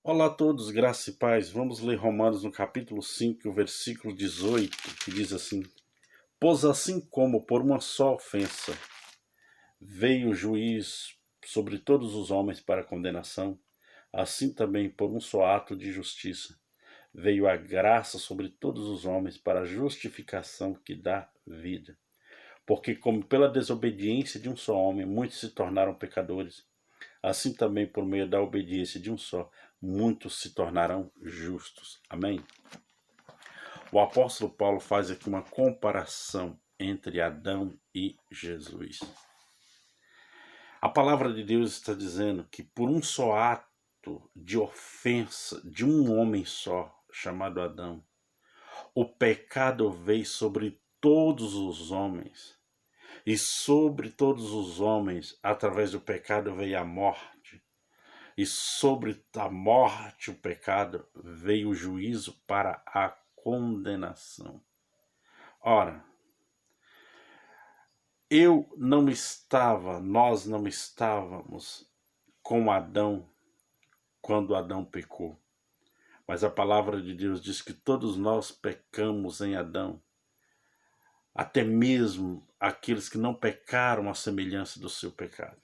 Olá a todos, graça e paz. Vamos ler Romanos no capítulo 5, o versículo 18, que diz assim: Pois assim como por uma só ofensa veio o juiz sobre todos os homens para condenação, assim também por um só ato de justiça veio a graça sobre todos os homens para a justificação que dá vida. Porque como pela desobediência de um só homem muitos se tornaram pecadores, assim também por meio da obediência de um só, muitos se tornarão justos. Amém? O apóstolo Paulo faz aqui uma comparação entre Adão e Jesus. A palavra de Deus está dizendo que por um só ato de ofensa de um homem só, chamado Adão, o pecado veio sobre todos os homens. E sobre todos os homens, através do pecado, veio a morte. E sobre a morte, o pecado, veio o juízo para a condenação. Ora, nós não estávamos com Adão quando Adão pecou. Mas a palavra de Deus diz que todos nós pecamos em Adão. Até mesmo aqueles que não pecaram à semelhança do seu pecado.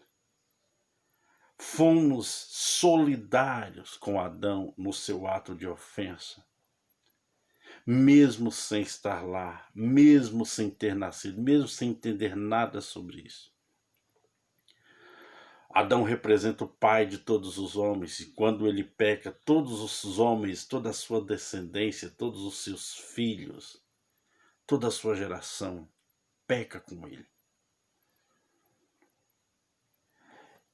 Fomos solidários com Adão no seu ato de ofensa. Mesmo sem estar lá, mesmo sem ter nascido, mesmo sem entender nada sobre isso. Adão representa o pai de todos os homens, e quando ele peca, todos os homens, toda a sua descendência, todos os seus filhos, toda a sua geração, peca com ele.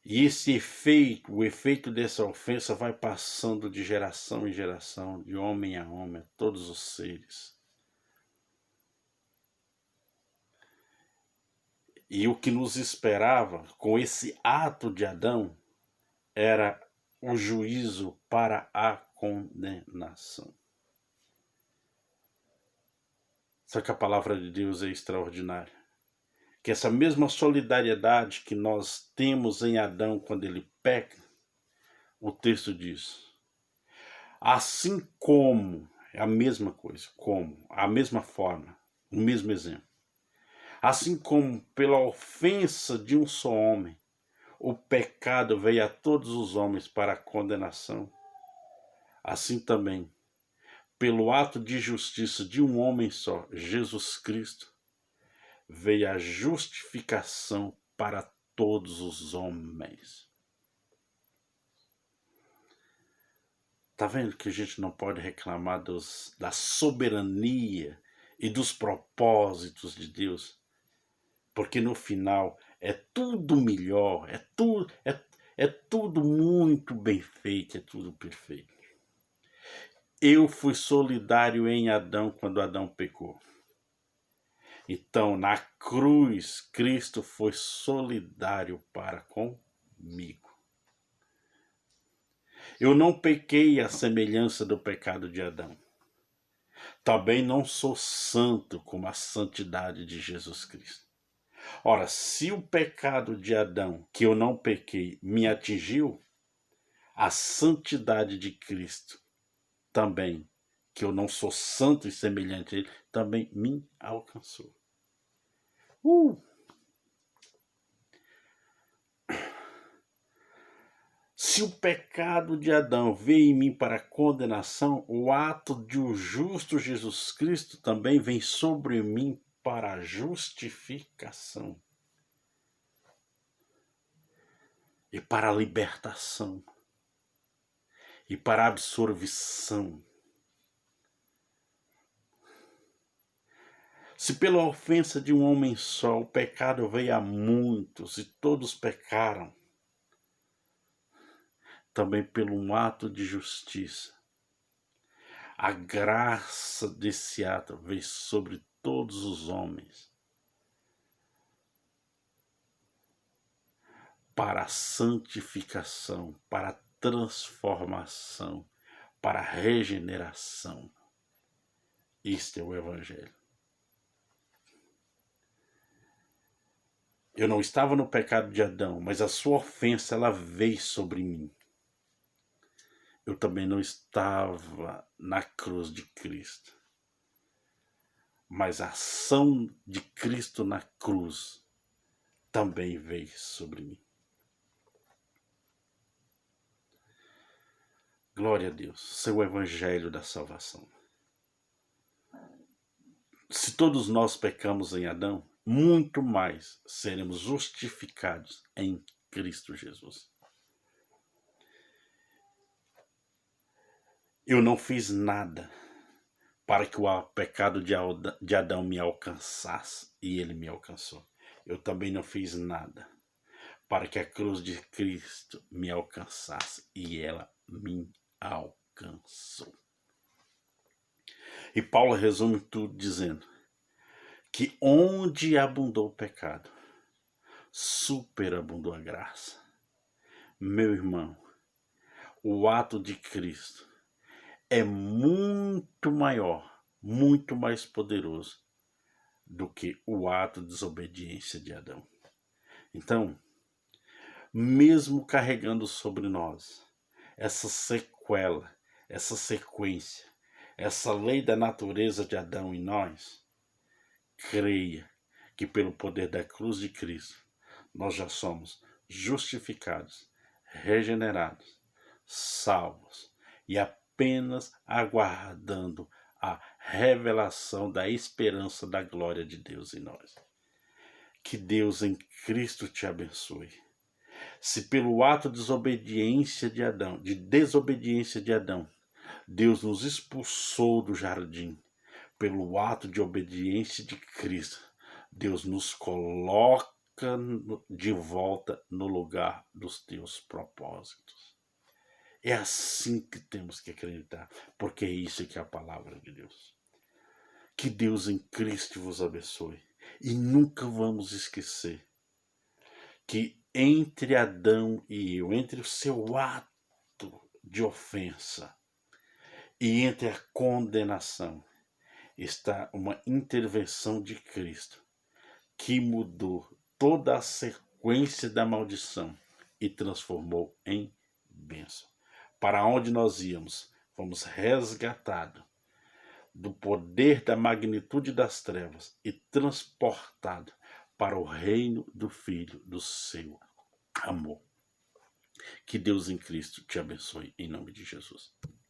E esse efeito, o efeito dessa ofensa vai passando de geração em geração, de homem a homem, a todos os seres. E o que nos esperava com esse ato de Adão era o juízo para a condenação. Só que a palavra de Deus é extraordinária. Que essa mesma solidariedade que nós temos em Adão quando ele peca, o texto diz, assim como, é a mesma coisa, como, a mesma forma, o mesmo exemplo. Assim como pela ofensa de um só homem, o pecado veio a todos os homens para a condenação, assim também, pelo ato de justiça de um homem só, Jesus Cristo, veio a justificação para todos os homens. Tá vendo que a gente não pode reclamar da soberania e dos propósitos de Deus? Porque no final é tudo melhor, é tudo muito bem feito, é tudo perfeito. Eu fui solidário em Adão quando Adão pecou. Então, na cruz, Cristo foi solidário para comigo. Eu não pequei à semelhança do pecado de Adão. Também não sou santo como a santidade de Jesus Cristo. Ora, se o pecado de Adão, que eu não pequei, me atingiu, a santidade de Cristo também, que eu não sou santo e semelhante a ele, também me alcançou. Se o pecado de Adão veio em mim para condenação, o ato de o justo Jesus Cristo também vem sobre mim para a justificação e para a libertação e para a absolvição. Se pela ofensa de um homem só o pecado veio a muitos e todos pecaram, também pelo um ato de justiça, a graça desse ato veio sobre todos os homens para a santificação, para a transformação, para a regeneração. Este é o Evangelho. Eu não estava no pecado de Adão, mas a sua ofensa ela veio sobre mim. eu também não estava na cruz de Cristo. Mas a ação de Cristo na cruz também veio sobre mim. Glória a Deus, seu evangelho da salvação. Se todos nós pecamos em Adão, muito mais seremos justificados em Cristo Jesus. Eu não fiz nada para que o pecado de Adão me alcançasse e ele me alcançou. Eu também não fiz nada para que a cruz de Cristo me alcançasse e ela me alcançou. E Paulo resume tudo dizendo que onde abundou o pecado, superabundou a graça. Meu irmão, o ato de Cristo é muito maior, muito mais poderoso do que o ato de desobediência de Adão. Então, mesmo carregando sobre nós essa sequela, essa sequência, essa lei da natureza de Adão em nós, creia que pelo poder da cruz de Cristo nós já somos justificados, regenerados, salvos e apenas aguardando a revelação da esperança da glória de Deus em nós. Que Deus em Cristo te abençoe. Se pelo ato de desobediência de Adão, Deus nos expulsou do jardim, pelo ato de obediência de Cristo, Deus nos coloca de volta no lugar dos teus propósitos. É assim que temos que acreditar, porque é isso que é a palavra de Deus. Que Deus em Cristo vos abençoe. E nunca vamos esquecer que entre Adão e eu, entre o seu ato de ofensa e entre a condenação, está uma intervenção de Cristo que mudou toda a sequência da maldição e transformou em bênção. Para onde nós íamos, fomos resgatados do poder da magnitude das trevas e transportados para o reino do Filho do seu amor. Que Deus em Cristo te abençoe em nome de Jesus.